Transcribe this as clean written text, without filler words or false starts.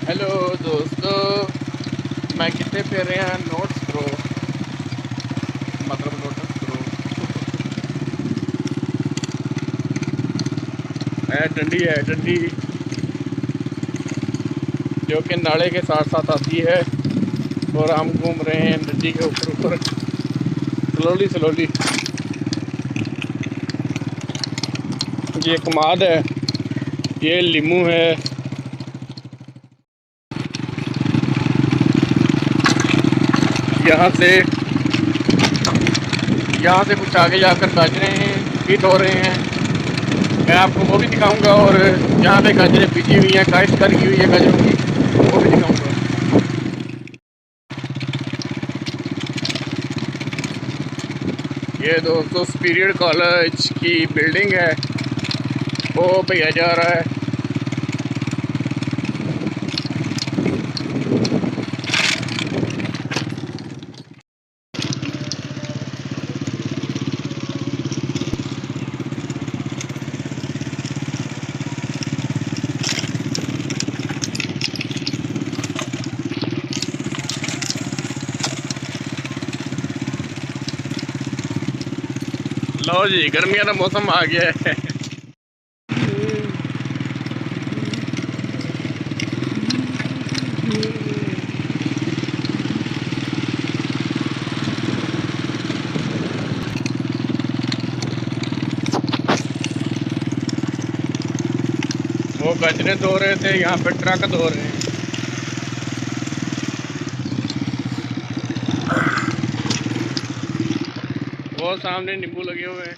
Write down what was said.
Hello दोस्तों, मैं कितने पे रहे हैं नोट्स करो, मतलब नोटिस करो। है डंडी, है डंडी जो कि नाले के साथ साथ आती है और हम घूम रहे हैं डंडी के ऊपर ऊपर स्लोली स्लोली। ये कमाद है, ये लीमू है। यहाँ से कुछ आगे जाकर गाजरें हिट हो रहे हैं। मैं आपको वो भी दिखाऊंगा और यहाँ पे गाजरें बिजी हुई हैं, काश्तकारी की हुई है गाजरों की, वो भी दिखाऊंगा। ये दोस्तों सुपीरियर कॉलेज की बिल्डिंग है, वो भैया जा रहा है। लो जी, गर्मियों का मौसम आ गया है। वो गाजरें धो रहे थे, यहाँ पे ट्रक धो रहे हैं। वो सामने नींबू लगे हुए हैं।